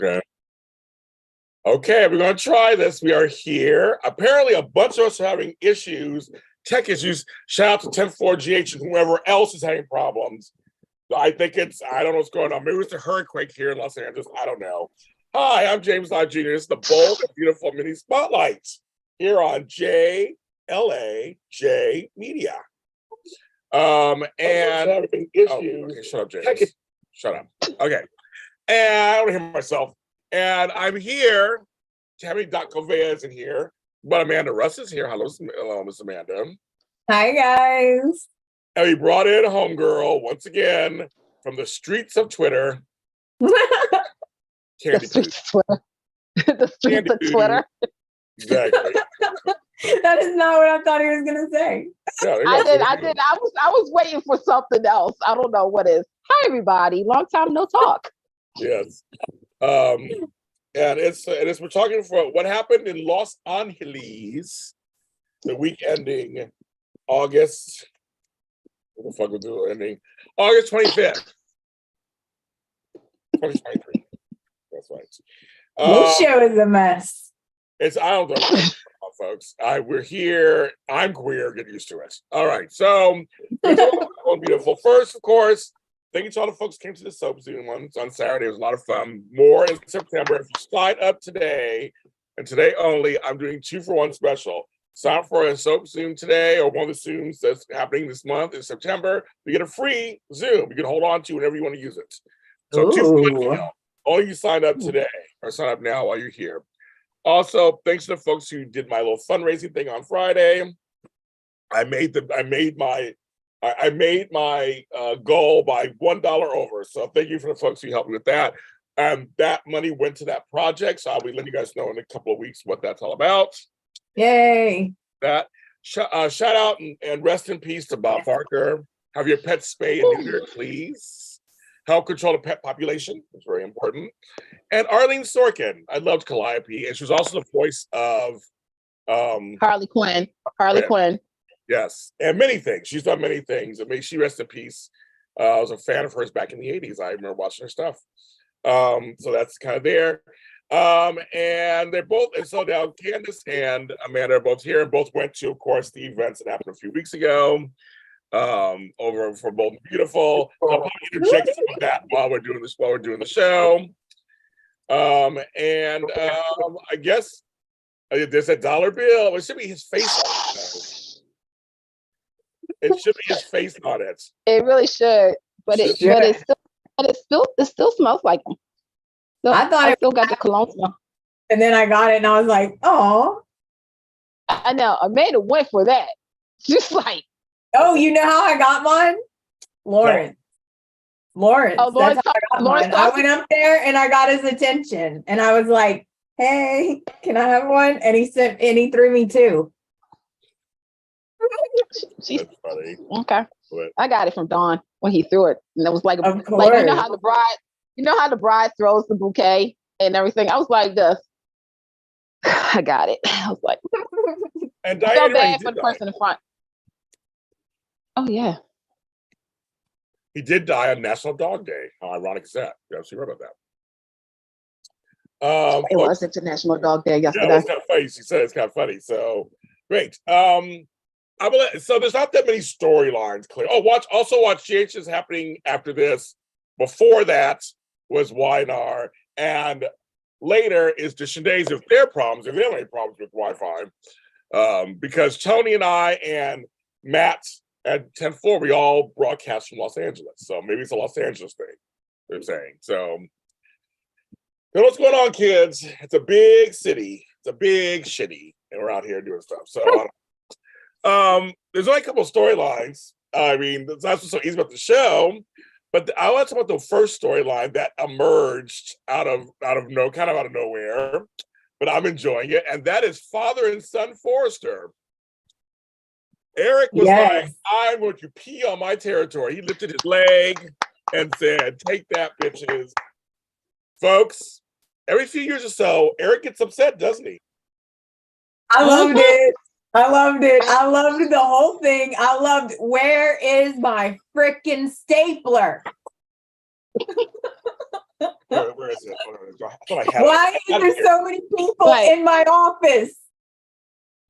Okay. Okay, we're going to try this. We are here. Apparently, a bunch of us are having issues, tech issues. Shout out to 10th floor GH and whoever else is having problems. I think I don't know what's going on. Maybe it's a hurricane here in Los Angeles. I don't know. Hi, I'm James Lott Jr. This is the bold and beautiful mini spotlight here on JLAJ Media. And having issues. Okay, shut up, James. Shut up. Okay. And I don't hear myself. And I'm here. Tammy Covea is in here. But Amanda Russ is here. Hello, Miss Amanda. Hi, guys. And we brought in a homegirl once again from the streets of Twitter. Candy the streets of Twitter. The streets of Twitter. Exactly. That is not what I thought he was gonna say. Yeah, I did. I was waiting for something else. I don't know what is. Hi, everybody. Long time no talk. Yes. And it's we're talking for what happened in Los Angeles the week ending August. What the fuck was it ending? August 25th. 2023. That's right. This show is a mess. I don't know, folks. We're here. I'm queer. Get used to it. All right. So, beautiful. First, of course, thank you to all the folks who came to the Soap Zoom on Saturday. It was a lot of fun. More in September. If you slide up today, and today only, I'm doing 2-for-1 special. Sign up for a Soap Zoom today, or one of the Zooms that's happening this month in September. You get a free Zoom. You can hold on to whenever you want to use it. So 2-for-1 deal. Only you sign up today, or sign up now while you're here. Also, thanks to the folks who did my little fundraising thing on Friday. I made my goal by $1 over. So thank you for the folks who helped me with that. That money went to that project. So I'll be letting you guys know in a couple of weeks what that's all about. Yay. That shout out and rest in peace to Bob Barker. Have your pets spayed and neutered, please. Help control the pet population. It's very important. And Arlene Sorkin. I loved Calliope. And she was also the voice of Harley Quinn. Quinn. Yes. And many things. She's done many things. May she rest in peace. I was a fan of hers back in the 80s. I remember watching her stuff. So that's kind of there. And they're both, and so now Candace and Amanda are both here, and both went to, of course, the events that happened a few weeks ago. Over for Bold and Beautiful. So I'll probably interject some of that while we're doing the show. I guess there's a dollar bill. It should be his face. It should be his face on it. It really should, but it still smells like him. So I still got the cologne smell. And then I got it, and I was like, "Oh." I know. Amanda went for that. Just like. Oh, you know how I got mine? Lawrence. Oh, Lawrence. That's how I got mine. I went up there and I got his attention. And I was like, hey, can I have one? And he threw me 2. That's funny. Okay. But I got it from Dawn when he threw it. And it was like, like you know how the bride throws the bouquet and everything. I was like this. I got it. I was like, and so bad for the person in front. Oh, yeah. He did die on National Dog Day. How ironic is that? You actually read about that. It was International Dog Day yesterday. Yeah, it's kind of funny. She said it's kind of funny. So, great. So there's not that many storylines clear. Also watch GH is happening after this. Before that was YNR. And later is the Shindays if they have any problems with Wi-Fi. Because Tony and I and Matt at 10th floor, we all broadcast from Los Angeles. So maybe it's a Los Angeles thing, they're saying. So, what's going on, kids? It's a big city. It's a big shitty. And we're out here doing stuff. So, there's only a couple of storylines. I mean, that's what's so easy about the show. But I want to talk about the first storyline that emerged out of nowhere. But I'm enjoying it. And that is father and son Forrester. Eric was like, I'm going to pee on my territory. He lifted his leg and said, take that, bitches. Folks, every few years or so, Eric gets upset, doesn't he? I loved it. I loved the whole thing. I loved, where is my freaking stapler? Where is it? I thought I had Why it. is there so many people in my office?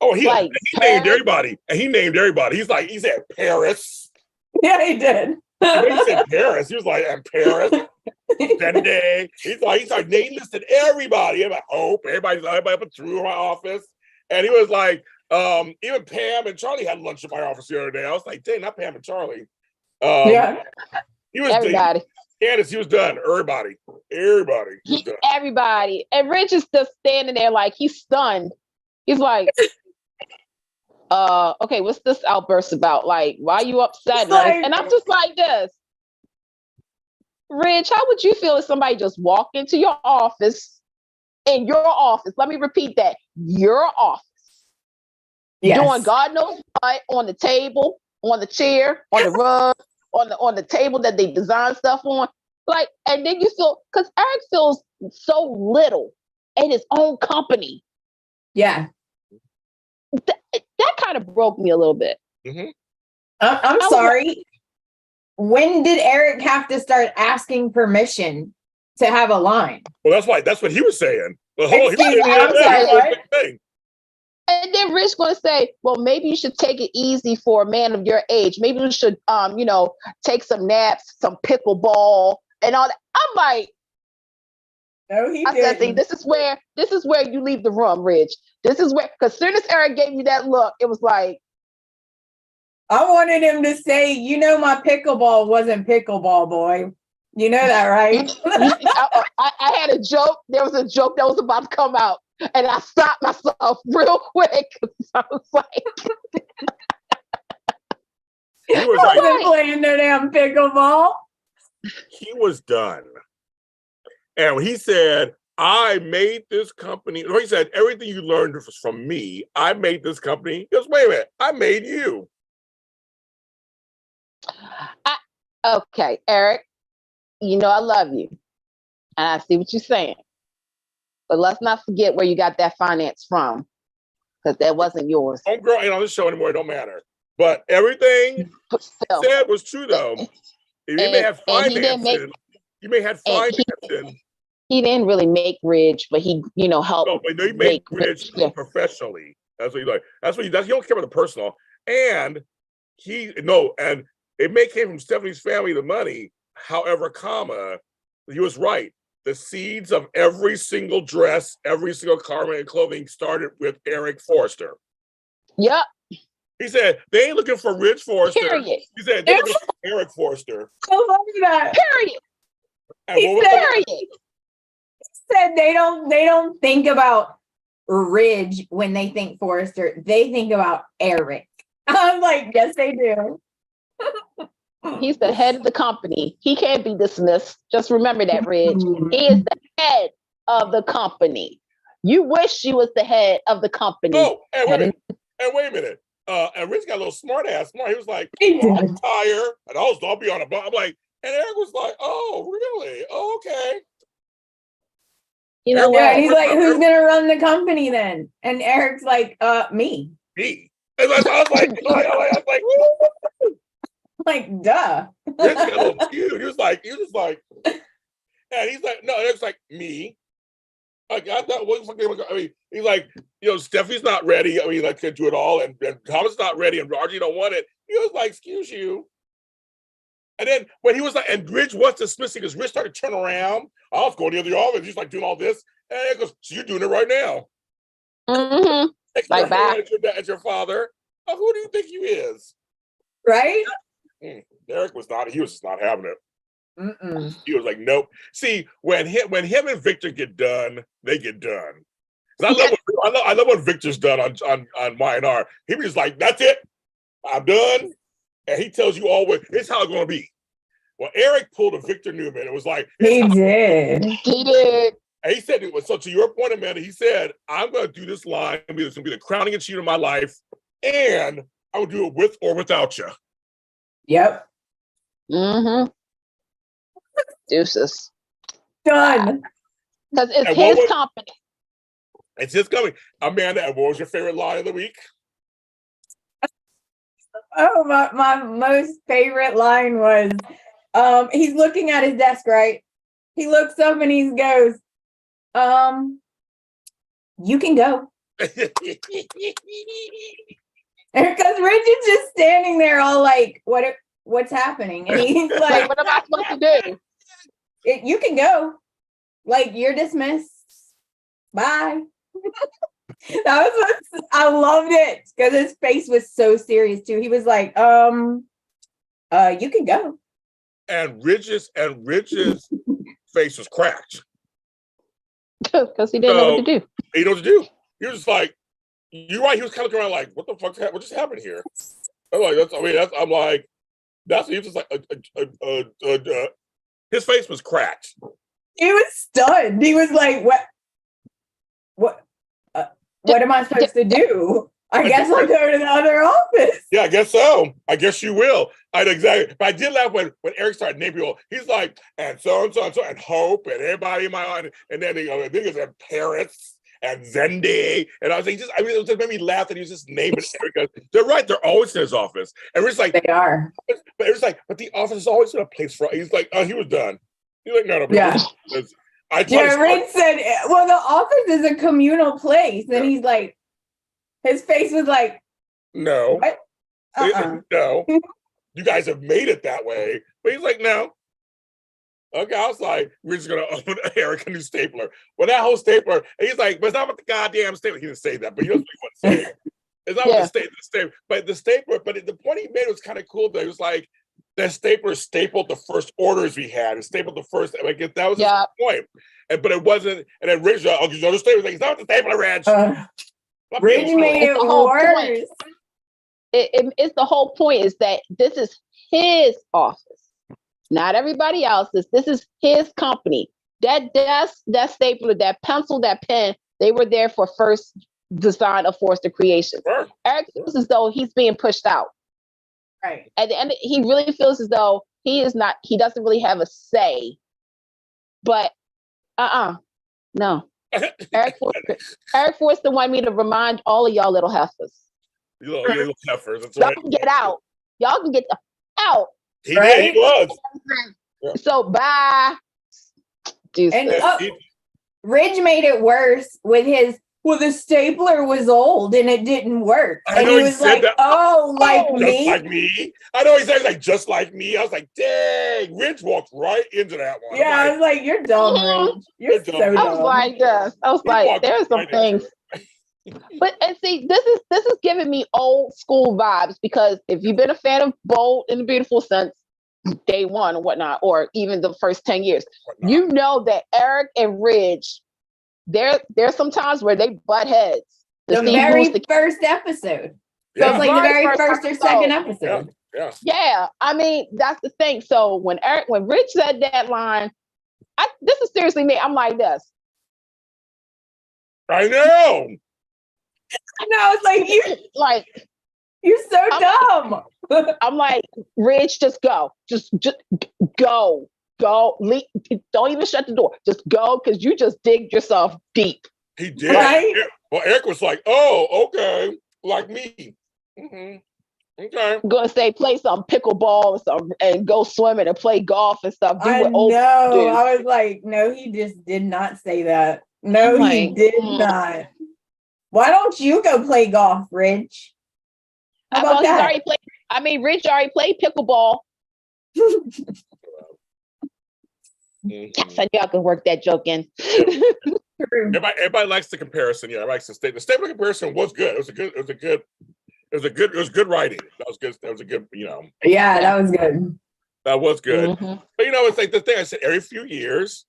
Oh, he named everybody. And he named everybody. He said Paris. Yeah, he did. He said Paris. He was like, and Paris. Sunday. He's like, they listed everybody. I'm like, Hope, everybody up through my office. And he was like, even Pam and Charlie had lunch at my office the other day. I was like, dang, not Pam and Charlie. Yeah. He was everybody. Candace, he was done. Everybody. Everybody. And Rich is just standing there like he's stunned. He's like, okay, what's this outburst about? Like, why are you upset? And I'm just like this. Rich, how would you feel if somebody just walked into your office, in your office? Let me repeat that. Your office. Yes. Doing God knows what on the table, on the chair, on the rug, on the table that they design stuff on. Like, and then you feel, because Eric feels so little in his own company. Yeah. That kind of broke me a little bit. Mm-hmm. I'm sorry. When did Eric have to start asking permission to have a line? Well, that's what he was saying. Well, Excuse me, I'm sorry, what? And then Rich going to say, well, maybe you should take it easy for a man of your age. Maybe you should, take some naps, some pickleball and all that. I'm like, no, he didn't. See, this is where you leave the room, Rich. This is where, because as soon as Eric gave me that look, it was like, I wanted him to say, my pickleball wasn't pickleball, boy. You know that, right? I had a joke. There was a joke that was about to come out, and I stopped myself real quick. I was like, he was wasn't playing no damn pickleball. He was done. And he said, I made this company. No, he said, everything you learned was from me. I made this company. He goes, wait a minute, I made you. Okay, Eric, I love you. And I see what you're saying. But let's not forget where you got that finance from, because that wasn't yours. Don't girl ain't on this show anymore. It don't matter. But everything said was true, though. You may have financing. You may have financing. He didn't really make Ridge, but he, helped. No, but he made Ridge professionally. That's what he like. That's what he does. He don't care about the personal. And and it may came from Stephanie's family, the money. However, he was right. The seeds of every single dress, every single garment and clothing started with Eric Forrester. Yep. He said, they ain't looking for Rich Forrester. Period. He said, they're looking for Eric Forrester. I love that. Period. He said they don't think about Ridge when they think Forrester. They think about Eric. I'm like, yes, they do. He's the head of the company. He can't be dismissed. Just remember that, Ridge. He is the head of the company. You wish you was the head of the company. Oh, and wait a minute. And Rich got a little smart ass. He was like, I'm tired. And I'll be on a bus. I'm like, and Eric was like, oh, really? Oh, okay. You know what? He's like, who's going to run the company then? And Eric's like, me. Me. And I was like, like, duh. Rich got a little cute. He was like, and he's like, no, it's like me. I got that. I mean, he's like, Steffi's not ready. I mean, like, to do it all, and Thomas not ready, and Roger don't want it. He was like, excuse you. And then when he was like, and Rich was dismissing, because Rich started to turn around. I was going to the other office. He's like doing all this, and he goes, so you're doing it right now. Mm-hmm. Like back at your father. Who do you think he is? Right? Eric was not. He was just not having it. Mm-mm. He was like, nope. See, when him and Victor get done, they get done. I love what Victor's done on Y&R. He was just like, that's it. I'm done. And he tells you always, it's how it's going to be. Well, Eric pulled a Victor Newman. It was like, he did. And he said, so to your point, Amanda, he said, I'm going to do this line. It's going to be the crowning achievement of my life. And I will do it with or without you. Yep. Mm-hmm. Deuces. Done. Because it's his company. It's his company. Amanda, what was your favorite line of the week? Oh, my most favorite line was, he's looking at his desk, right? He looks up and he goes, you can go. Because Rich is just standing there all like, what's happening? And he's like, what am I supposed to do? You can go. Like, you're dismissed. Bye. I loved it because his face was so serious too. He was like, you can go. And Ridge's face was cracked. Because he didn't know what to do. He didn't know what to do. He was just like, you're right. He was kind of looking around like, what the fuck? What just happened here? I'm like, he was just like, his face was cracked. He was stunned. He was like, what am I supposed to do? I guess I'll go to the other office. Yeah, I guess so. I guess you will. Exactly. But I did laugh when Eric started naming people. He's like, and so and so and so, and Hope, and everybody in my line. And then I think it was Paris and Zendy. And I was like, it just made me laugh that he was just naming Eric. They're right. They're always in his office. And we're just like, they are. But it's like, but the office is always in a place for. He's like, oh, he was done. He's like, no. Yeah. Rich said, well, the office is a communal place. And he's like, his face was like, no. What? No. You guys have made it that way. But he's like, no. Okay, I was like, we're just gonna own Eric a new stapler. Well, that whole stapler, and he's like, but it's not what the goddamn stapler. He didn't say that, but he knows what he wants to say. It's not what the stapler, but the stapler. But the point he made was kind of cool. Though. It was like that stapler stapled the first orders we had. It stapled the first. Like that was his point. But it wasn't. And then Ridge, the stapler, like, it's not the stapler, Ridge. Ridge made it worse. It's the whole point is that this is his office. Not everybody else's. This is his company. That desk, that stapler, that pencil, that pen, they were there for first design of Forrester Creations. Sure. Eric feels as though he's being pushed out. Right. At the end, he really feels as though he doesn't really have a say. But no. Eric Forrester wanted me to remind all of y'all little heifers. You little heifers. That's y'all right. can get out. Y'all can get out. He did. He was. Yeah. So bye. And Ridge made it worse with the stapler was old and it didn't work. And he was like, me? Just like me. I know he said like just like me. I was like, dang, Ridge walked right into that one. Yeah, I was like, you're dumb, Ridge. You're so dumb. I was like this. I was like, there's some things. But and see, this is giving me old school vibes because if you've been a fan of Bold and the Beautiful since day one or whatnot, or even the first 10 years, you know that Eric and Ridge, there's some times where they butt heads. The very first episode. So it's like the very first or second episode. Yeah. I mean, that's the thing. So when Rich said that line, this is seriously me. I'm like this. I know. It's like you're so dumb. I'm like, Rich, just go. Just go. Leave. Don't even shut the door. Just go because you just digged yourself deep. He did. Right? Well, Eric was like, oh, okay. Like me. Mm-hmm. Okay. I'm gonna say play some pickleball and go swimming and play golf and stuff. I was like, no, he just did not say that. No, he did not. Why don't you go play golf, Rich? How about that? Rich already played pickleball. Yes, I knew I could work that joke in. Everybody likes the comparison. Yeah, everybody likes the statement. The statement comparison was good. It was good writing. That was good. Yeah, that was good. That was good. Mm-hmm. But it's like the thing I said, every few years,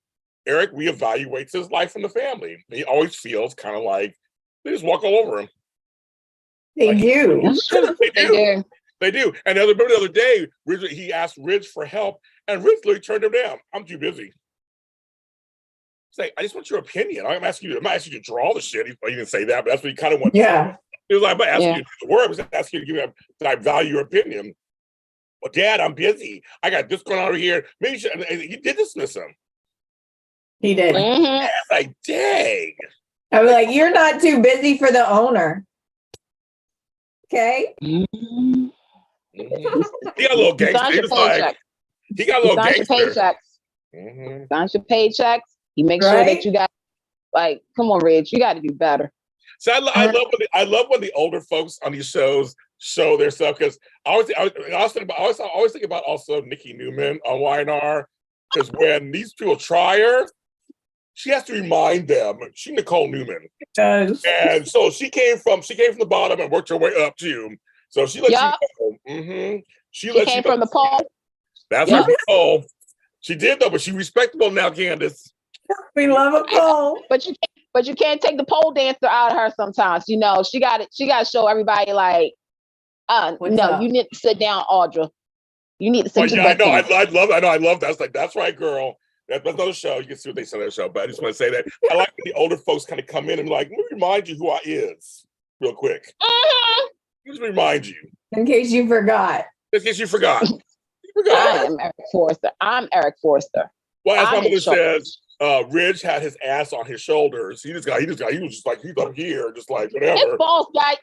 Eric reevaluates his life from the family. He always feels kind of like they just walk all over him. They do. They do. And the other day, he asked Ridge for help, and Ridge literally turned him down. I'm too busy. It's like, I just want your opinion. I'm not asking you to draw the shit. He didn't say that, but that's what he kind of wanted. Yeah. He was like, I'm not asking you to do the work. I was asking you to give me I value your opinion. Well, Dad, I'm busy. I got this going on over here. Maybe he did dismiss him. He did. Mm-hmm. Like, dang. I was like, you're not too busy for the owner. Okay. Mm-hmm. He got a little gangster. He got a little gangster. signs your paychecks. He makes sure that you got, like, come on, Reg, you got to do better. So I love when the older folks on these shows show their stuff, because I always think about also Nikki Newman on YNR, because when these people try her, she has to remind them she's Nicole Newman. And so she came from the bottom and worked her way up too. So she lets you know. She came from the pole. That's her pole. She did though, but she's respectable now, Candace. We love a pole. But you can't take the pole dancer out of her sometimes. You know, she got to show everybody like, no, you need to sit down, Audra. You need to sit down. I love that. It's like, that's right, girl. That's another show. You can see what they say on that show, but I just want to say that I like when the older folks kind of come in and like, let me remind you who I is real quick. Just remind you. In case you forgot. In case you forgot. I am Eric Forrester. I'm Eric Forrester. Well, as my mother says, Ridge had his ass on his shoulders. He was just like, he's up here, just like whatever.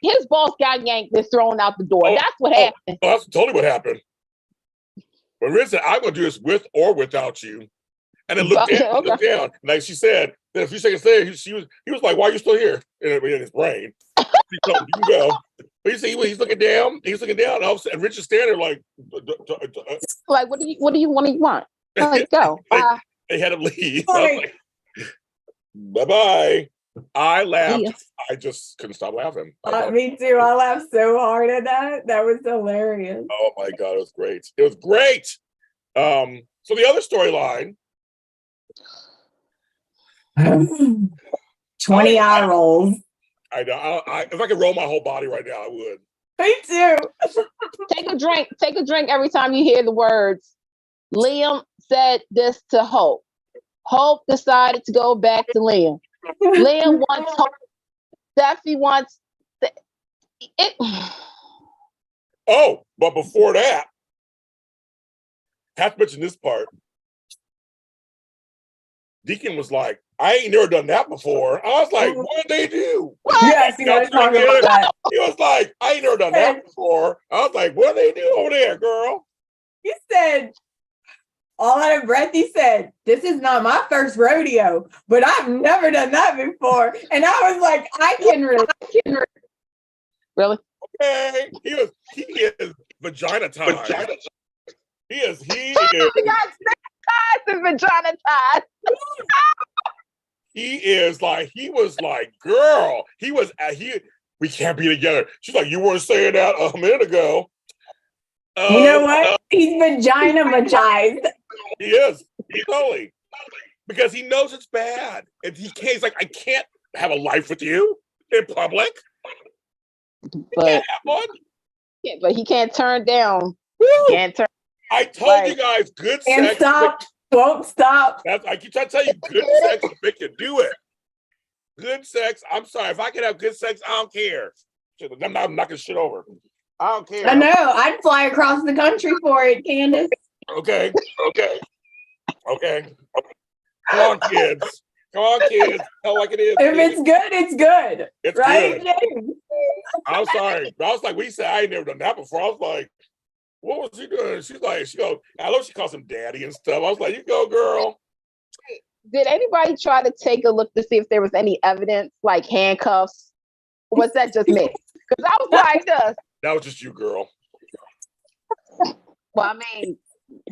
His boss got yanked and thrown out the door. That's what happened. That's totally what happened. But Ridge said, I'm gonna do this with or without you. And then looked down. Like she said, then a few seconds later, he was like, why are you still here? In his brain. He told him, you can go. But he's looking down. And all of a sudden, Rich is standing there like, what do you want? Like, go. Bye. They had him leave. I was like, bye-bye. I laughed. Yeah. I just couldn't stop laughing. Me too. I laughed so hard at that. That was hilarious. Oh my God, it was great. It was great. So the other storyline. 20 eye rolls. I know. If I could roll my whole body right now, I would. Me too. Take a drink every time you hear the words. Liam said this to Hope. Hope decided to go back to Liam. Liam wants Hope. Steffi wants it. Oh, but before that, have to mention this part. Deacon was like, I ain't never done that before. I was like, what did they do? Yes, he was talking about that. He was like, I ain't never done that before. I was like, what did they do over there, girl? He said, all out of breath, he said, this is not my first rodeo, but I've never done that before. And I was like, I can relate. Really? Okay. He is vagina time. He is. The vagina ties. He was like, girl, we can't be together. She's like, you weren't saying that a minute ago. You know what? He's vagina-magized. He is. He's totally. Because he knows it's bad. And he's like, I can't have a life with you in public. But he can't turn down. Woo! Can't turn. I told you guys, good and sex. Stop. Won't stop. I keep trying to tell you, good sex will make you do it. Good sex. I'm sorry. If I can have good sex, I don't care. I'm knocking shit over. I don't care. I know. I'd fly across the country for it, Candace. Okay. Come on, kids. Tell like it is. If it's good, it's good. It's right, good. James? I'm sorry. I was like, when he said I ain't never done that before, I was like, what was he doing? She's like, I know she calls him daddy and stuff. I was like, you go, girl. Did anybody try to take a look to see if there was any evidence, like handcuffs? Or was that just me? Because I was like this. That was just you, girl. Well, I mean,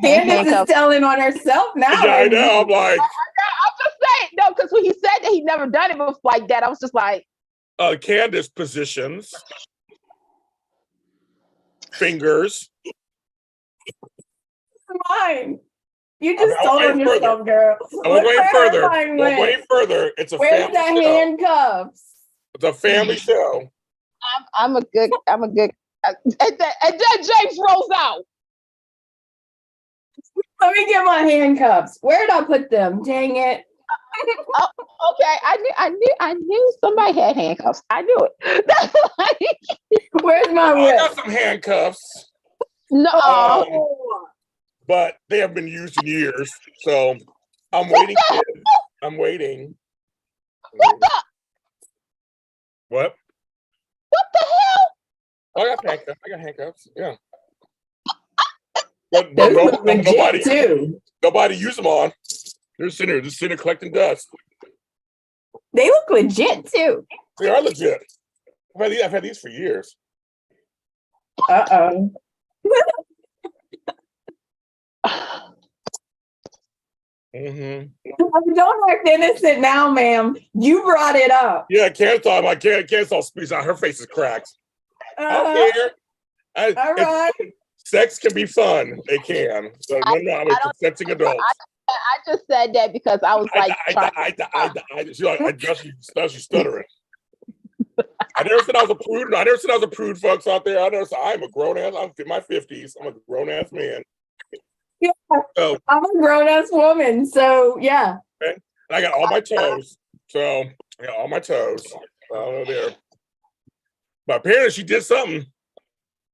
Candace is telling on herself now. Yeah, I know. I'm like, I'm just saying, no, because when he said that he'd never done it before like that, I was just like, Candace positions, fingers. Mine. You just told on yourself, girl. We're going further. It's a Where's the handcuffs? It's a family show. I'm a good. And then James rolls out. Let me get my handcuffs. Where'd I put them? Dang it. Okay, I knew somebody had handcuffs. I knew it. That's like, where's my whip? I got some handcuffs. No. But they have been used in years, so I'm waiting. I'm waiting. What the? What? What the hell? I got handcuffs. Yeah. but nobody too. Nobody use them on. They're just sitting there collecting dust. They look legit too. They are legit. I've had these for years. Uh-oh. Don't act innocent now, ma'am. You brought it up. Yeah, Candace all speaks out. Her face is cracked. I'm here. All right. Sex can be fun. It can. So I'm consenting adults. I just said that because I was like, she's stuttering. I never said I was a prude. I never said I was a prude, folks out there. I never said I'm a grown ass. I'm in my 50s. I'm a grown ass man. Yeah, so, I'm a grown ass woman. So yeah. And I got all my toes. So I got all my toes. There. But apparently she did something,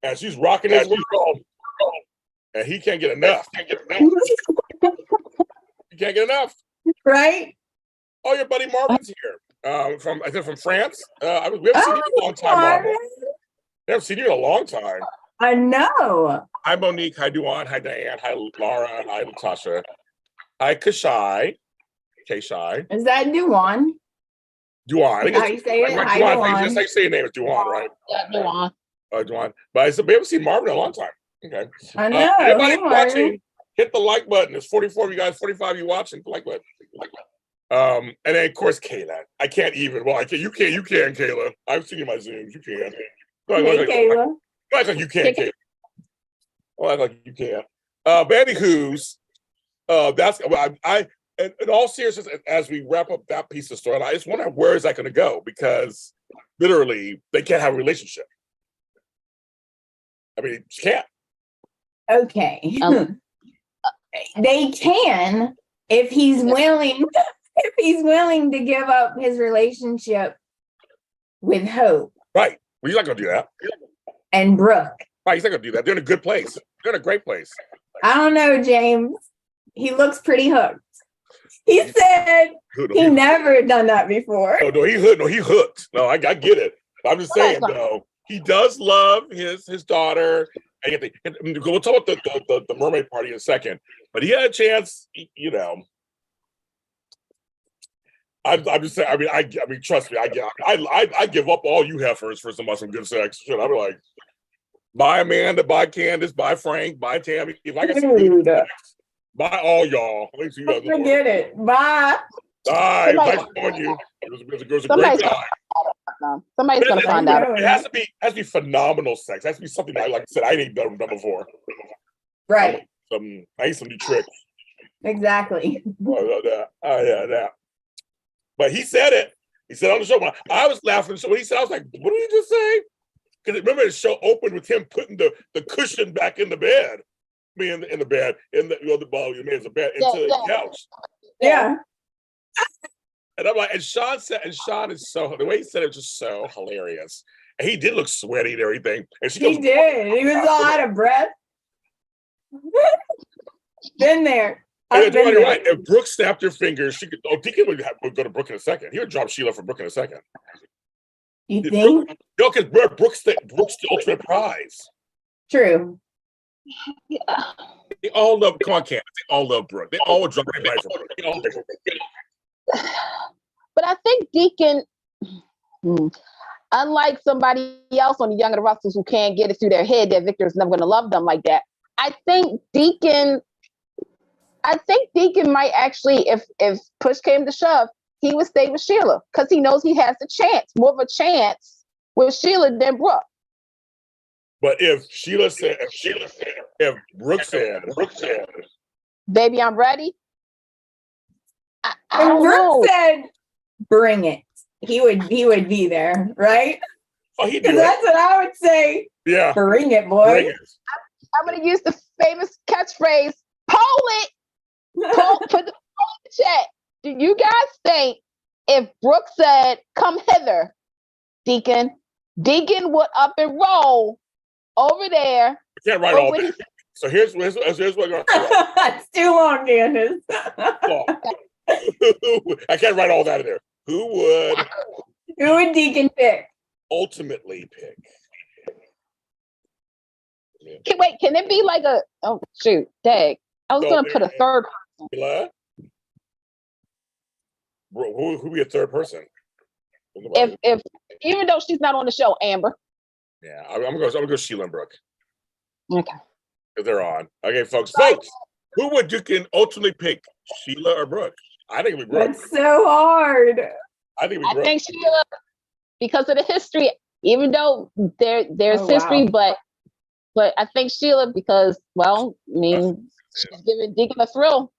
and she's rocking his world, and he can't get enough. He can't get enough. Right? Oh, your buddy Marvin's here. From France. We haven't seen you in a long time, Marvin. We haven't seen you in a long time. I know. Hi, Monique. Hi, Duan. Hi, Diane. Hi, Laura. Hi, Natasha. Hi, Kashai. Kashai. Is that Duan? Duan. How you say it? Duan. That's how you say your name is Duan, right? Yeah, Duan. Duan. But I said we haven't seen Marvin in a long time. Okay. I know. Anybody watching, hit the like button. There's 44 of you guys, 45 of you watching. The like button. And then of course Kayla. I can't even. Well, I can. You can, Kayla. I've seen you in my Zooms. You can. Hey, Kayla. Act like you can't, Kayla. Act like you can't. But anywho's, that's I. In all seriousness, as we wrap up that piece of story, I just wonder where is that going to go, because literally they can't have a relationship. I mean, she can't. Okay. They can if he's willing. If he's willing to give up his relationship with Hope. Right. Well, he's not going to do that. And Brooke. Right. He's not going to do that. They're in a good place. They're in a great place. I don't know, James. He looks pretty hooked. He said he never done that before. No, he hooked. No, he hooked. No, I get it. I'm just saying, though, he does love his daughter. And we'll talk about the mermaid party in a second. But he had a chance, you know. I'm just saying. I mean, trust me. I give up all you heifers for some good sex. Shit, I'm like, bye Amanda, bye Candace, bye Frank, bye Tammy. If I got some good sex, bye all y'all. At least you guys forget it. Bye. Bye. Nice knowing you. It was a great time. Somebody's gonna find out. It has to be phenomenal sex. It has to be something that, like I said, I ain't done before. Right. I need some new tricks. Exactly. Yeah. But he said it. He said on the show. When I was laughing. So when he said, I was like, "What did he just say?" Because remember, the show opened with him putting the cushion back in the bed. Me in the bed, in the ball. You made the bed into the couch. Yeah. And I'm like, and Sean is so, the way he said it was just so hilarious. And he did look sweaty and everything. And she goes, he did. He was all out of breath. Been there. You're right. If Brooke snapped her fingers, she could. Oh, Deacon would go to Brooke in a second. He would drop Sheila for Brooke in a second. You think? No, because Brooke's the ultimate prize. True. Yeah. They all love. Come on, Candace. They all love Brooke. They all would drop everybody for Brooke. They all love Brooke. But I think Deacon, unlike somebody else on the Young and the Russells who can't get it through their head that Victor's never going to love them like that, I think Deacon might actually, if push came to shove, he would stay with Sheila because he knows he has more of a chance with Sheila than Brooke. But if Brooke said, baby, I'm ready. I don't know. Brooke said, bring it. He would be there, right? Oh, he'd do that's what I would say. Yeah. Bring it, boy. Bring it. I'm going to use the famous catchphrase, poll it. Put the poll in the chat. Do you guys think if Brooke said, come hither, Deacon would up and roll over there? I can't write all that. So here's what I'm going to It's too long, Candace. I can't write all that in there. Who would Deacon pick? Ultimately pick? Can it be like a, oh shoot, dang. I was going to put a third person. Who be a third person? If even though she's not on the show, Amber. Yeah, I'm gonna go Sheila and Brooke. Okay. Because they're on. Okay, folks. Folks, who would you can ultimately pick, Sheila or Brooke? I think it'd be Brooke. That's so hard. I think it'd be Brooke. I think Sheila, because of the history, even though there's history, but I think Sheila because, well, I mean, she's giving Deacon a thrill.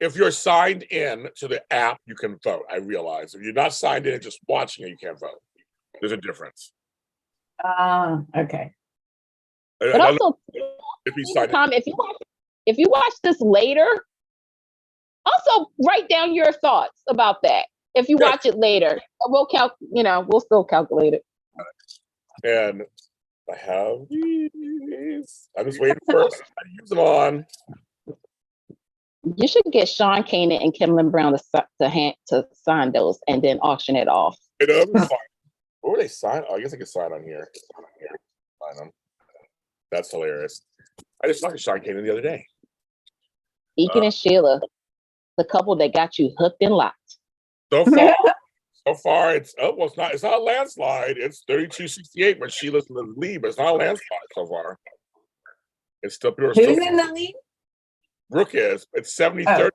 If you're signed in to the app, you can vote. I realize. If you're not signed in and just watching it, you can't vote. There's a difference. Okay. But also, if you watch this later, also write down your thoughts about that. If you watch it later, we'll still calculate it. And I have these. I'm just waiting for us to use them on. You should get Sean Kanan and Kimberly Brown to sign those and then auction it off. What were they sign? Oh, I guess I could sign on here. Sign them. That's hilarious. I just talked to Sean Kanan the other day. Deacon and Sheila, the couple that got you hooked and locked. So far, it's not a landslide. It's 32-68 when Sheila's in the lead, but it's not a landslide so far. It's still Who's in the lead? Brooke is. It's 70-30.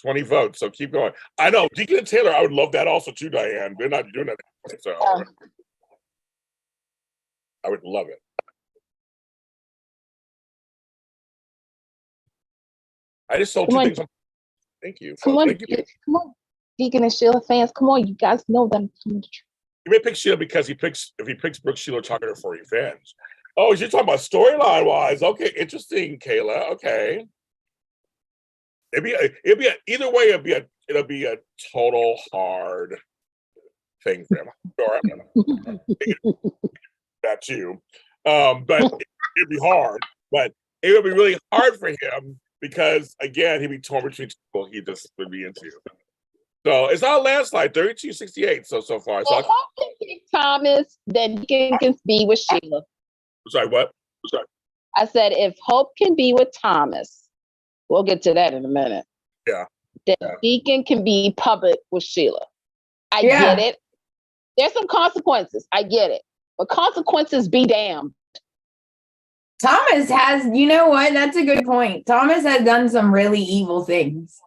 20 votes. So keep going. I know Deacon and Taylor. I would love that also too, Diane. They're not doing that, so I would love it. I just sold two things. Thank you. Come on, Deacon and Sheila fans. Come on, you guys know them. You may pick Sheila because if he picks Brooke, Sheila, talking to for revenge. Oh, you're talking about storyline wise. Okay, interesting, Kayla. Okay. Either way, it'll be a total hard thing for him. That too. But it'd be hard. But it would be really hard for him because again, he'd be torn between people he just would be into. So it's not a landslide, 32-68 so far. So if I can pick Thomas, then Deacon can be with Sheila. Sorry, what? Sorry. I said if Hope can be with Thomas, we'll get to that in a minute. Yeah. Then Deacon can be public with Sheila. I get it. There's some consequences. I get it. But consequences be damned. Thomas has, you know what? That's a good point. Thomas has done some really evil things.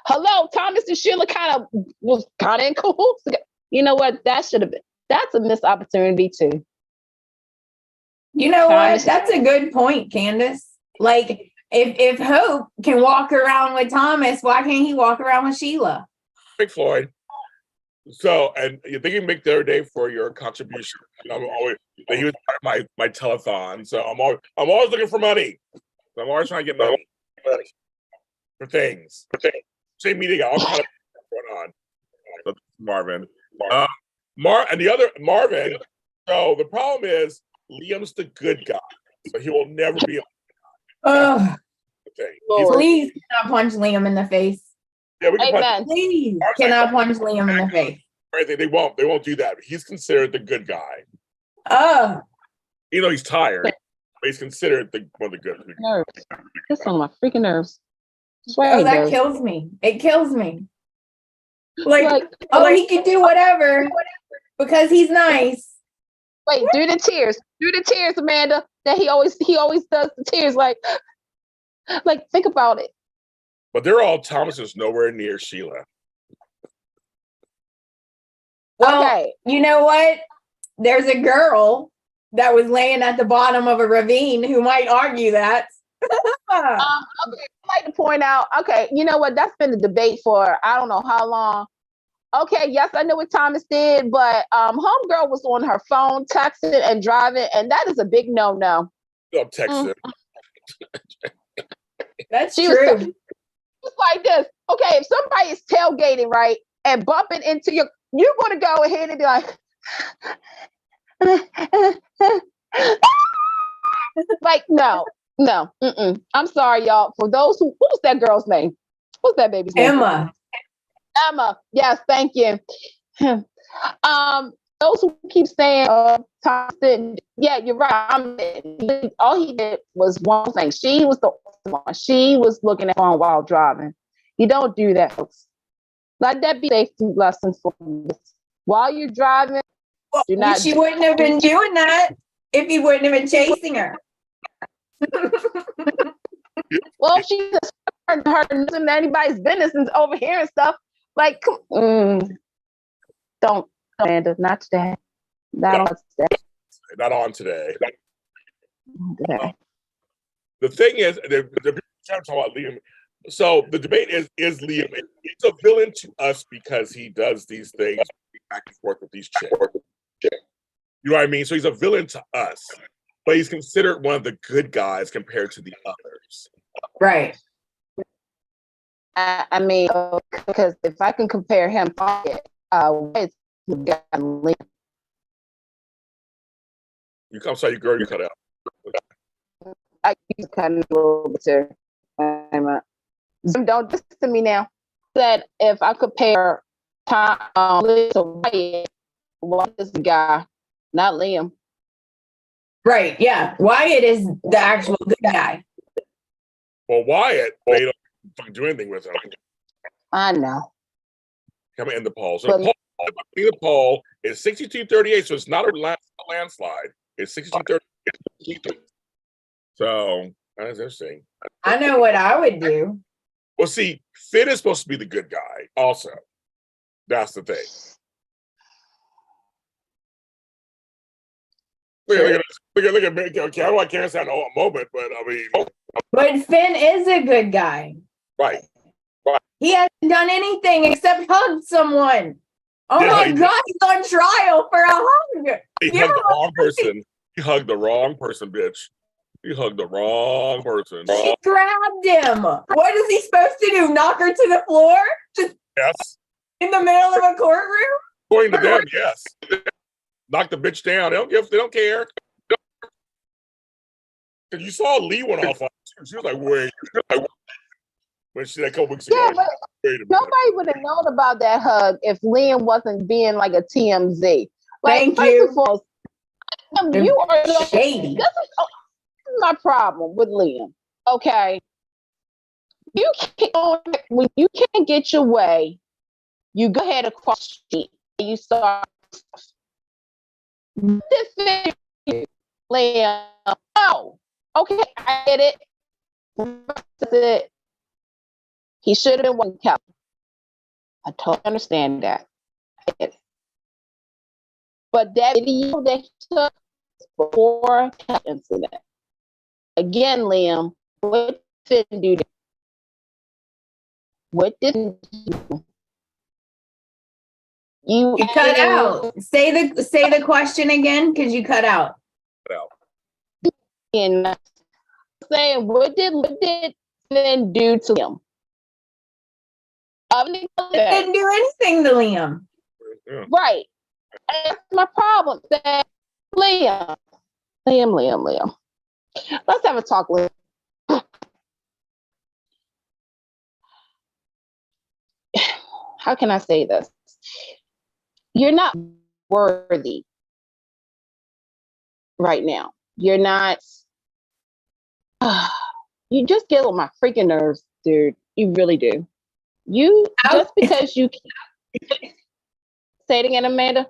Hello, Thomas and Sheila was kind of in cahoots. You know what? That's a missed opportunity too. You know what? That's a good point, Candace. Like, if Hope can walk around with Thomas, why can't he walk around with Sheila? Big Floyd. So, and you think you make the other day for your contribution. He was part of my telethon. So I'm always looking for money. So I'm always trying to get money for things. Same meeting, all kind of going on. So Marvin. And the other Marvin. So the problem is Liam's the good guy. So he will never be a please cannot punch Liam in the face. Yeah, we can punch. Please cannot punch Liam in the face. They won't do that. He's considered the good guy. He's tired, but he's considered one of the good. Nerves. That's on my freaking nerves. That kills me. It kills me. Like he can do whatever because he's nice. Wait, do the tears, Amanda. That he always does the tears. Like think about it. But Thomas is nowhere near Sheila. Well, You know what? There's a girl that was laying at the bottom of a ravine who might argue that. I'd like to point out, you know what? That's been a debate for I don't know how long. Okay, yes, I know what Thomas did, but homegirl was on her phone, texting and driving, and that is a big no-no. Don't text her. That's true. Just like this. Okay, if somebody is tailgating, right, and bumping into you're going to go ahead and be like, like, no. I'm sorry, y'all. For those what was that girl's name? What's that baby's name? Emma. Yes, thank you. those who keep saying, Thompson, yeah, you're right. All he did was one thing. She was the one. She was looking at phone while driving. You don't do that, folks. Let that be a safety lesson for you. While you're driving, well, do not. She wouldn't have been doing that if he wouldn't have been chasing her. Well, she's her in anybody's business and overhearing stuff. Like, don't, Amanda, not today. Not on today. Not on today. The thing is, they're trying to talk about Liam. So the debate is Liam, he's a villain to us because he does these things back and forth with these chicks. You know what I mean? So he's a villain to us, but he's considered one of the good guys compared to the others. Right. I mean, because if I can compare him, it's Liam. I'm sorry, girl, you cut out. I keep cutting a little bit too. Don't listen to me now. Said if I compare Tom to Wyatt, Wyatt is the guy, not Liam. Right, yeah. Wyatt is the actual good guy. Well, Wyatt, they don't do anything with him. I know. Coming in the poll. So the poll is 62-38, so it's not a landslide. It's 62-38. So that's interesting. I know what I would do. Well, see, Finn is supposed to be the good guy also. That's the thing. Look at me. Okay, I can't say a moment, but I mean. But Finn is a good guy. Right. He hasn't done anything except hug someone. Oh my God, he's on trial for a hug. He hugged the wrong person. He hugged the wrong person, bitch. He hugged the wrong person. She grabbed him. What is he supposed to do? Knock her to the floor? Just yes. In the middle of a courtroom? According to them, yes. Knock the bitch down. They don't care. Because you saw Lee went off on her. She was like, wait. When she that couple weeks ago. Yeah, but nobody would have known about that hug if Liam wasn't being like a TMZ. Like, thank you. All, you are shady. This is my problem with Liam. Okay. When you can't get your way, you go ahead across the street and you start Liam. Oh, okay, I get it. That's it. He should have been one kept. I totally understand that. But that video that he took before the incident. Again, Liam, what didn't do that? What didn't do? You cut out. Say the question again, because you cut out. And saying what did Finn do to him? Didn't do anything to Liam. Right. And that's my problem. That Liam. Let's have a talk, Liam. How can I say this? You're not worthy right now. You're not. You just get on my freaking nerves, dude. You really do. Just because you say it again, Amanda.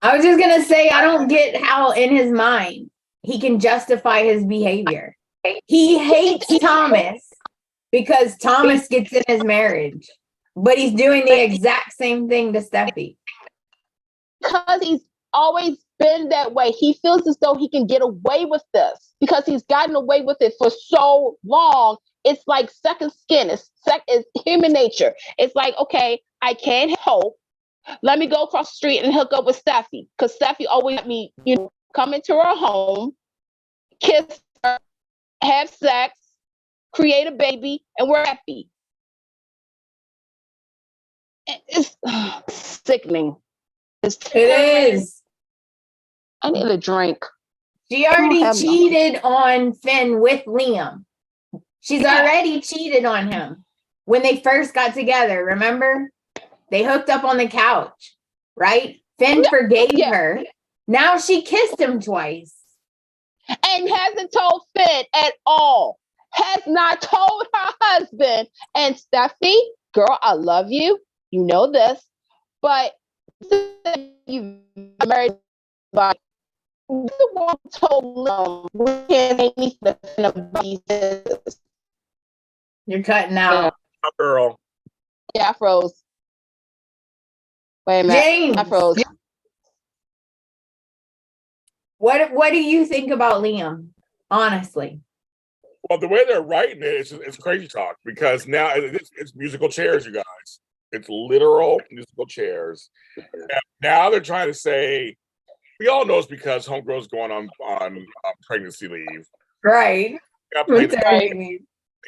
I was just gonna say I don't get how in his mind he can justify his behavior. He hates Thomas because Thomas gets in his marriage, but he's doing the exact same thing to Steffi. Because he's always been that way. He feels as though he can get away with this because he's gotten away with it for so long. It's like second skin. It's human nature. It's like, okay, I can't help. Let me go across the street and hook up with Steffi because Steffi always let me, come into her home, kiss her, have sex, create a baby, and we're happy. It's sickening. It is. I need a drink. She already cheated on Finn with Liam. She's already cheated on him when they first got together. Remember? They hooked up on the couch, right? Finn forgave her. Now she kissed him twice. And hasn't told Finn at all. Has not told her husband. And Steffi, girl, I love you. You know this. But you married by the one told them we can't make me about these. You're cutting out. Yeah, girl. Yeah, I froze. Wait a minute. James. I froze. What do you think about Liam? Honestly. Well, the way they're writing it, it's crazy talk because now it's musical chairs, you guys. It's literal musical chairs. Now they're trying to say, we all know it's because Homegirl's going on pregnancy leave. Right. They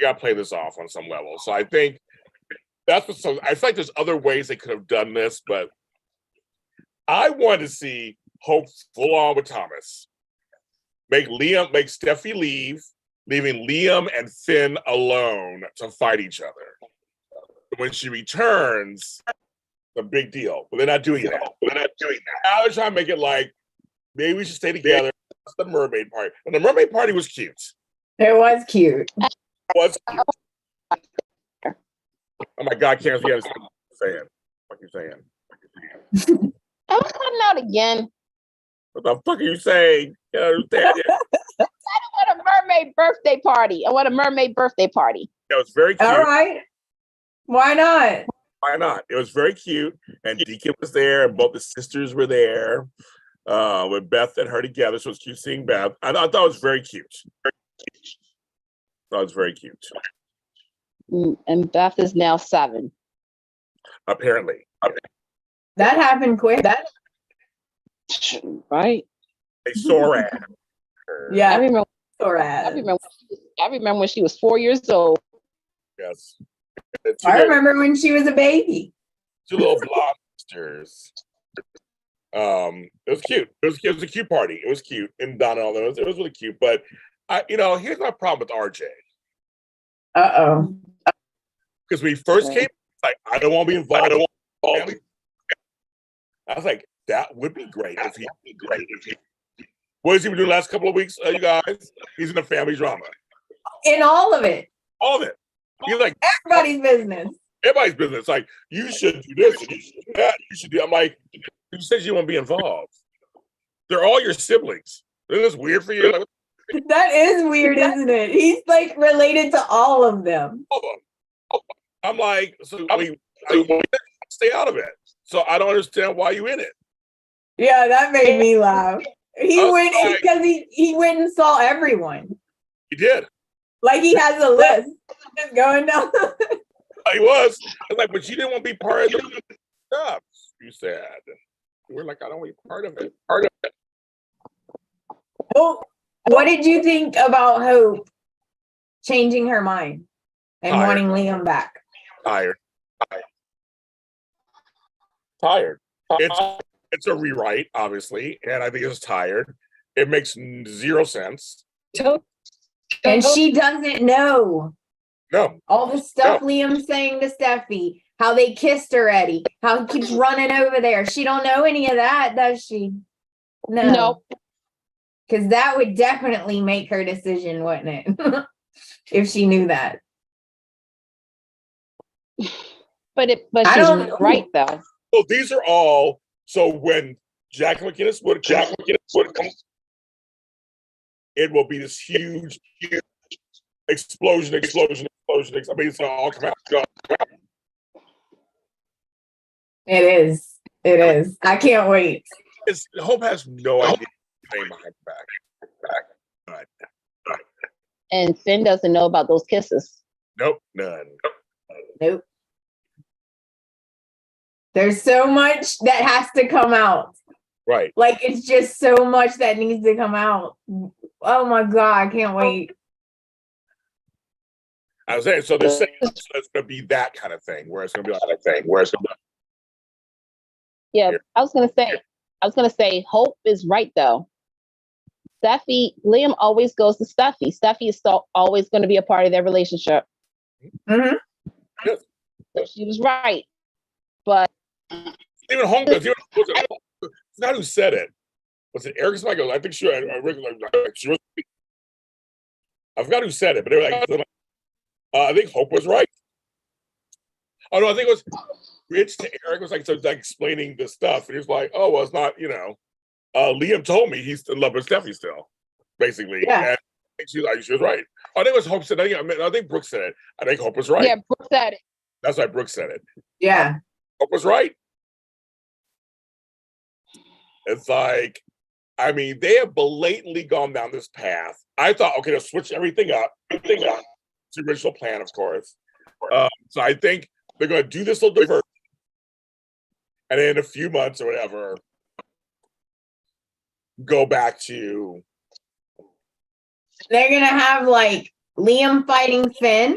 got to play this off on some level. So I think that's what. So I feel like there's other ways they could have done this, but I wanted to see Hope full on with Thomas. Make Steffi leave, leaving Liam and Finn alone to fight each other. When she returns, the big deal. But they're not doing that. Now they're trying to make it like maybe we should stay together. That's the mermaid party. And the mermaid party was cute. It was cute. Oh my God, Karen, you understand what I'm saying. What you saying? I'm cutting out again. What the fuck are you saying? You understand? I want a mermaid birthday party. I want a mermaid birthday party. It was very cute. All right. Why not? Why not? It was very cute. And Deacon was there, and both the sisters were there with Beth and her together. So it was cute seeing Beth. I thought it was very cute. That was very cute. And Beth is now 7. Apparently. That happened quick. Right? They saw at her. Yeah. I remember when she was 4 years old. Yes. I remember when she was a baby. 2 little blonde sisters. It was cute. It was a cute party. It was cute. And Donna, it was really cute. But here's my problem with RJ. Uh-oh. Because when he first came, like, I don't want to be involved. I was like, that would be great if he. What has he been doing the last couple of weeks, you guys? He's in a family drama. In all of it. All of it. He's like everybody's business. Everybody's business. Like, you should do this, and you should do that. You should do. I'm like, you said you want to be involved. They're all your siblings. Isn't this weird for you? Like, that is weird, isn't it? He's like related to all of them. I'm like, so stay out of it. So I don't understand why you in it. Yeah, that made me laugh. He went because he went and saw everyone. He did. Like he has a list just going down. He was. I was like, but you didn't want to be part of the stuff. You said. We're like, I don't want to be part of it. Well, what did you think about Hope changing her mind and wanting Liam back? Tired. It's a rewrite, obviously, and I think it's tired. It makes zero sense. And she doesn't know. No. All the stuff Liam's saying to Steffi, how they kissed already, how he keeps running over there. She don't know any of that, does she? No. Nope. Because that would definitely make her decision, wouldn't it? If she knew that. But she's right though. Well, these are all. So when Jack McInnes would come, it will be this huge explosion. I mean, it's all come out. It is. I can't wait. Hope has no idea behind back. And Finn doesn't know about those kisses. Nope, none. Nope. There's so much that has to come out. Right. Like, it's just so much that needs to come out. Oh my God, I can't wait. I was saying, so they're saying it's going to be that kind of thing, where it's going to be like that thing, where it's going to be. Yeah, I was going to say, Hope is right though. Liam always goes to Steffi. Steffi is always going to be a part of their relationship. Mm-hmm. Yes. So she was right. But even Homegirl, forgot who said it. Was it Eric? I think she was. I forgot who said it, but they were like, I think Hope was right. Oh no, I think it was Rich to Eric was like explaining the stuff, and he was like, "Oh well, it's not, Liam told me he's in love with Steffi still, basically." Yeah. And she was right. I think it was Hope said. I think Brooke said it. I think Hope was right. Yeah, Brooke said it. That's why Brooke said it. Yeah, Hope was right. It's like, I mean, they have blatantly gone down this path. I thought, okay, they'll switch everything up. It's the original plan, of course. So I think they're going to do this little diversion, and then in a few months or whatever, go back to. they're gonna have like Liam fighting Finn,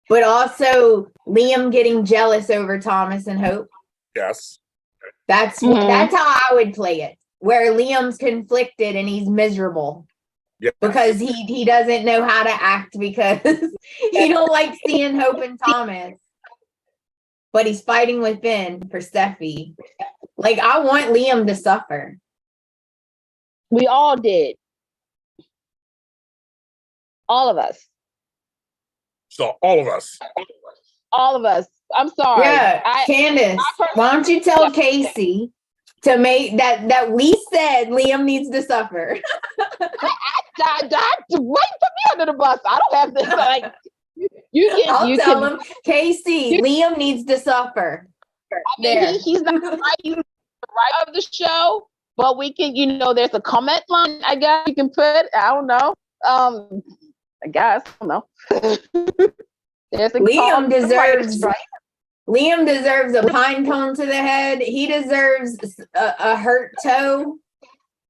but also Liam getting jealous over Thomas and Hope. Yes. That's how I would play it, where Liam's conflicted and he's miserable. Yes. Because he doesn't know how to act because he don't like seeing Hope and Thomas. But he's fighting with Finn for Steffi. Like, I want Liam to suffer. We all did. All of us. So all of us. All of us. I'm sorry. Yeah, Candace, why don't you tell Casey to make that we said Liam needs to suffer. Wait, put me under the bus. I don't have this. Like, I'll tell him, Casey, Liam needs to suffer. I mean, he's not right of the show, but we can, there's a comment line, I guess you can put. I don't know. I guess, I don't know. Liam deserves Liam deserves a pine cone to the head. He deserves a hurt toe.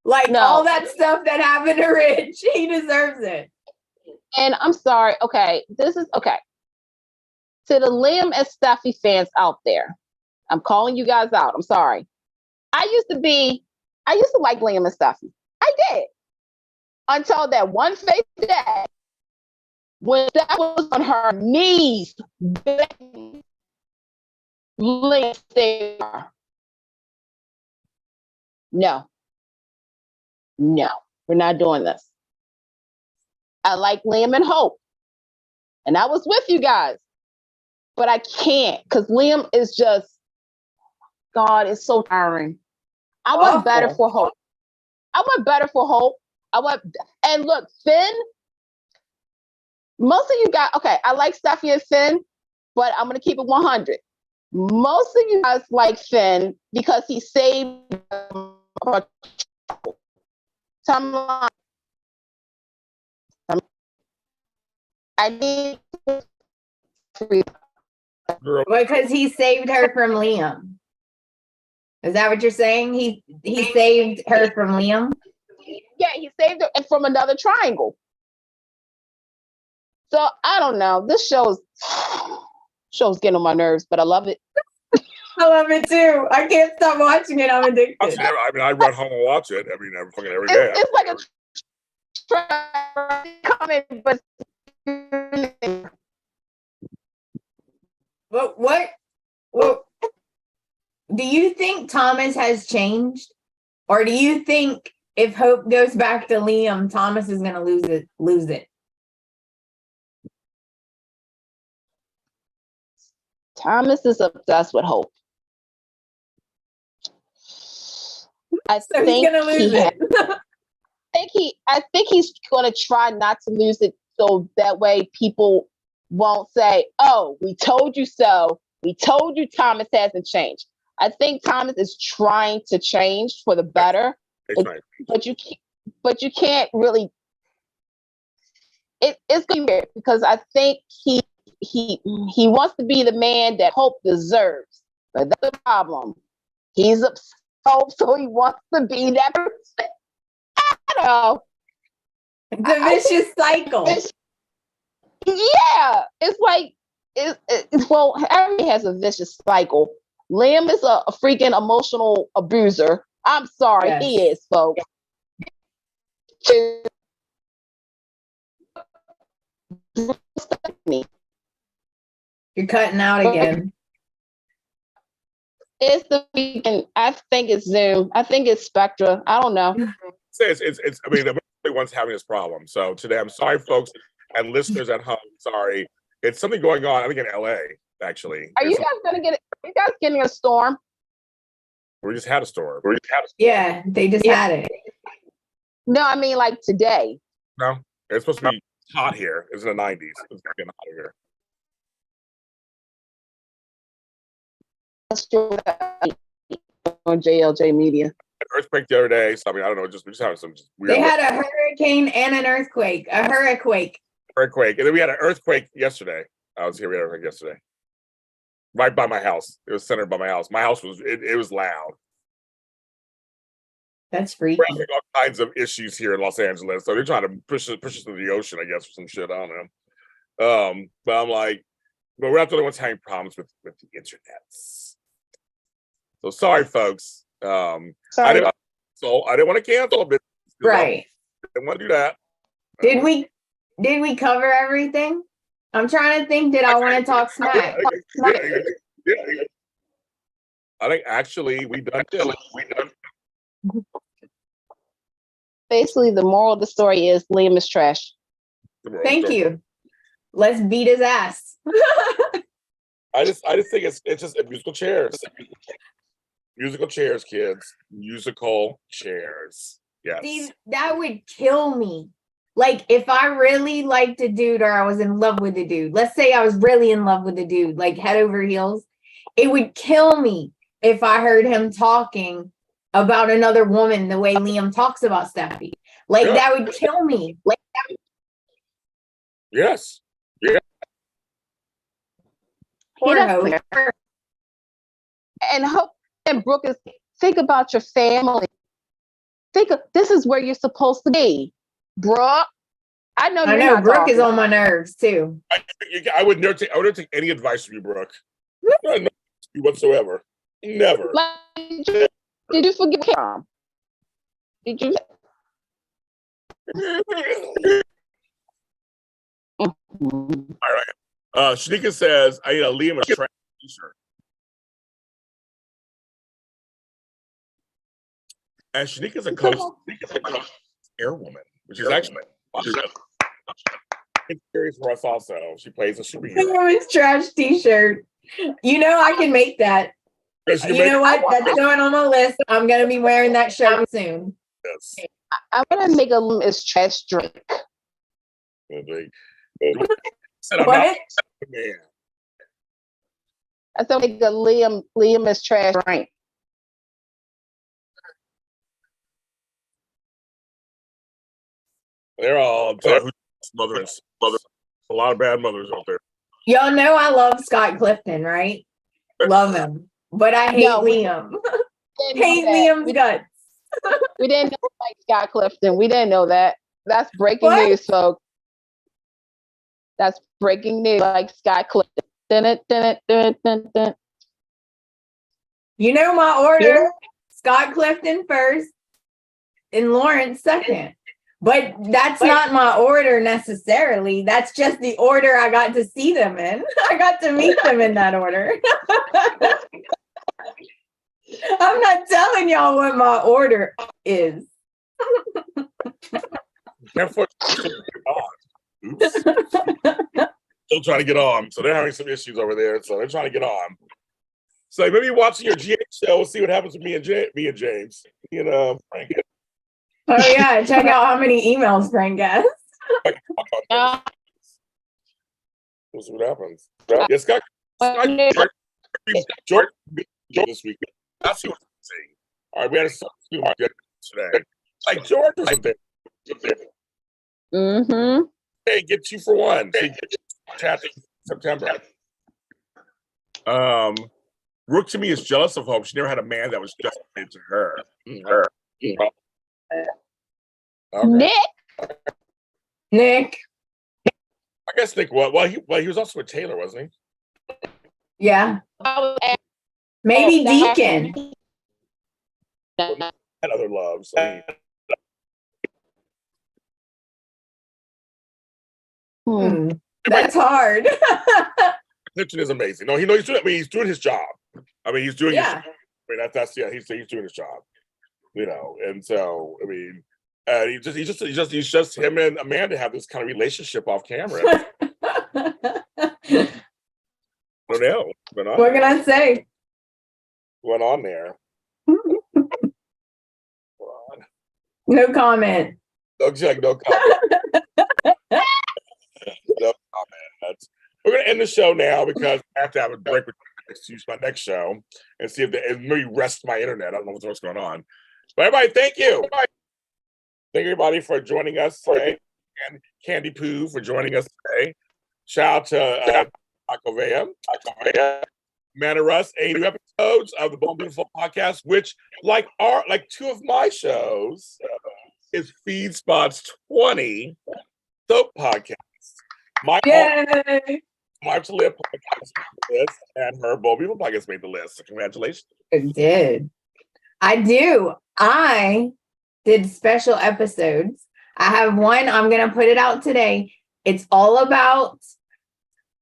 Like all that stuff that happened to Rich, he deserves it. And I'm sorry. Okay, this is okay. To the Liam and Steffi fans out there, I'm calling you guys out. I'm sorry. I used to like Liam and Steffi. I did. Until that one fake day when that was on her knees begging Liam there. No, we're not doing this. I like Liam and Hope. And I was with you guys. But I can't, because Liam is just, God, it's so tiring. I want better for Hope. And look, Finn, most of you guys, okay, I like Steffi and Finn, but I'm going to keep it 100. Most of you guys like Finn because he saved timeline. I need because he saved her from Liam. Is that what you're saying? He saved her from Liam? Yeah, he saved her from another triangle. So I don't know. This show's getting on my nerves, but I love it. I love it too. I can't stop watching it. I'm addicted. I mean, I run home and watch it every day. It's like a comment, but what do you think Thomas has changed? Or do you think if Hope goes back to Liam, Thomas is gonna lose it? Thomas is obsessed with Hope. I think he's gonna lose it. I think he's gonna try not to lose it, so that way people won't say, "Oh, we told you so. We told you Thomas hasn't changed." I think Thomas is trying to change for the better, but you can't really. It's gonna be weird because I think he wants to be the man that Hope deserves, but that's the problem. He's upset, so he wants to be that person. I don't know. It's a vicious cycle. Yeah, it's like everybody has a vicious cycle. Liam is a freaking emotional abuser. I'm sorry, yes. He is, folks. You're cutting out again. It's the weekend. I think it's Zoom. I think it's Spectra. I don't know. It's I mean, everyone's having this problem. So today, I'm sorry, folks, and listeners at home. Sorry, it's something going on. I think in LA, actually. Are you guys getting a storm? We just had a storm. Yeah, they just had it. No, I mean like today. No, it's supposed to be hot here. It's in the 90s. It's getting hot here. On JLJ Media. Earthquake the other day. So I mean, I don't know. We just having some weird. They had a hurricane and an earthquake. A hurricane. Earthquake, and then we had an earthquake yesterday. I was here. We had an earthquake yesterday, right by my house. It was centered by my house. My house was it was loud. That's freaky. We're having all kinds of issues here in Los Angeles, so they're trying to push us to the ocean, I guess, for some shit. I don't know. But I'm like, but we're not the only ones having problems with the internet. So sorry, folks. Sorry. I didn't want to cancel a bit. Right. I didn't want to do that. Did we cover everything? I'm trying to think. Did I want to talk smack? Yeah. I think actually we done. Basically, the moral of the story is Liam is trash. Thank you. Let's beat his ass. I just think it's just musical chairs. Musical chairs, kids. Musical chairs. Yes. See, that would kill me. Like if I really liked a dude or I was in love with a dude, let's say I was really in love with a dude, like head over heels, it would kill me if I heard him talking about another woman the way Liam talks about Steffi. Like that would kill me. Like that would... Yes. Yeah. Poor Hope. And Hope and Brooke is think about your family. This is where you're supposed to be, Brooke. I know Brooke is on my nerves too. I would never take any advice from you, Brooke. No whatsoever. Never. Did you forgive him? Did you? All right. Shanika says, I need a Liam a trash t-shirt. And Shanika's a coach airwoman, which is actually it's serious for us also. She plays a superhero. Woman's trash t-shirt. You know I can make that. You know what? That's going on my list. I'm gonna be wearing that shirt soon. Yes. I'm gonna make a Liam trash drink. What? I thought make a Liam is trash drink. They're all mothers. A lot of bad mothers out there. Y'all know I love Scott Clifton, right? Love him. But I hate Liam. Hate Liam's guts. We didn't know like Scott Clifton. We didn't know that. That's breaking news, folks. That's breaking news. Like Scott Clifton. You know my order. Yeah. Scott Clifton first and Lawrence second. But that's not my order necessarily. That's just the order I got to see them in. I got to meet them in that order. I'm not telling y'all what my order is. Still trying to get on. So they're having some issues over there. So they're trying to get on. So maybe watching your GH show, we'll see what happens with me and James. You know, Frank. Oh yeah, check out how many emails Frank gets. We'll see what happens. Yes, Scott George this week. That's what I'm saying. All right, we had a today. Like George was there. Mm-hmm. Hey, get 2 for 1. Chatting September. Brooke to me is jealous of Hope. She never had a man that was just to her. Okay. Nick. I guess Nick. Well, he was also with Taylor, wasn't he? Yeah. Maybe Deacon. And other loves. So That's hard. Clifton is amazing. No, he's doing. I mean, he's doing his job. I mean, he's doing. Yeah. That's he's doing his job. And so I mean, he's just him and Amanda have this kind of relationship off camera. I don't know. What can I say? Went on there. No comment. No comment. No comment. We're gonna end the show now because I have to have a break to use my next show and see if and maybe rest my internet. I don't know what's going on. But everybody, thank you. Thank everybody for joining us today, and Candy Poo for joining us today. Shout out to blakhopela, Amanda Russ, 8 new episodes of the Bold Beautiful podcast, which like two of my shows is Feed Spot's 20 soap podcast. My to Live podcast made the list, and her Bold Beautiful podcast made the list. So congratulations. It did. I do. I did special episodes. I have one. I'm going to put it out today. It's all about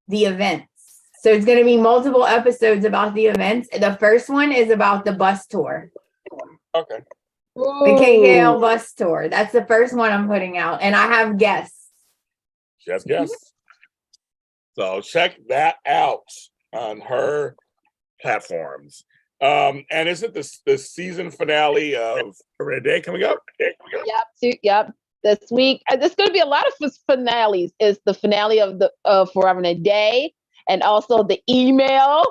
the events. So it's going to be multiple episodes about the events. The first one is about the bus tour. Okay. The KKL bus tour. That's the first one I'm putting out. And I have guests. She has guests. So check that out on her platforms. And isn't the season finale of Forever and a Day coming up? Yep. This week, there's going to be a lot of finales. It's the finale of Forever and a Day, and also the email.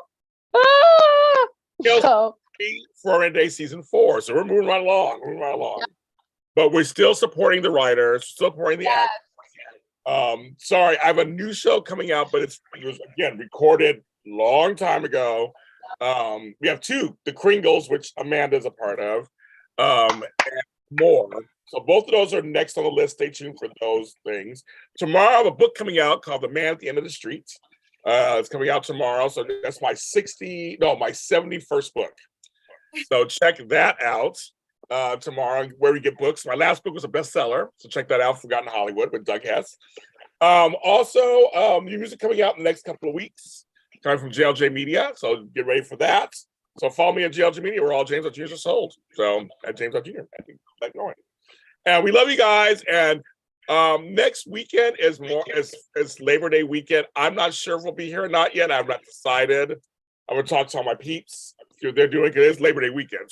So Forever and a Day season 4. So we're moving right along. Yep. But we're still supporting the writers, still supporting the actors. Sorry, I have a new show coming out, but it was again recorded long time ago. We have 2, the Kringles, which Amanda's a part of, and more. So both of those are next on the list. Stay tuned for those things. Tomorrow I have a book coming out called The Man at the End of the Street. It's coming out tomorrow. So that's my 71st book. So check that out tomorrow, where we get books. My last book was a bestseller. So check that out, Forgotten Hollywood with Doug Hess. Also, new music coming out in the next couple of weeks. Coming from JLJ Media, so get ready for that. So follow me at JLJ Media. We're all James Jr. are sold. So at James Jr. I think that's going. And we love you guys. And next weekend is Labor Day weekend. I'm not sure if we'll be here or not yet. I've not decided. I'm gonna talk to all my peeps. They're doing it. It's Labor Day weekend. So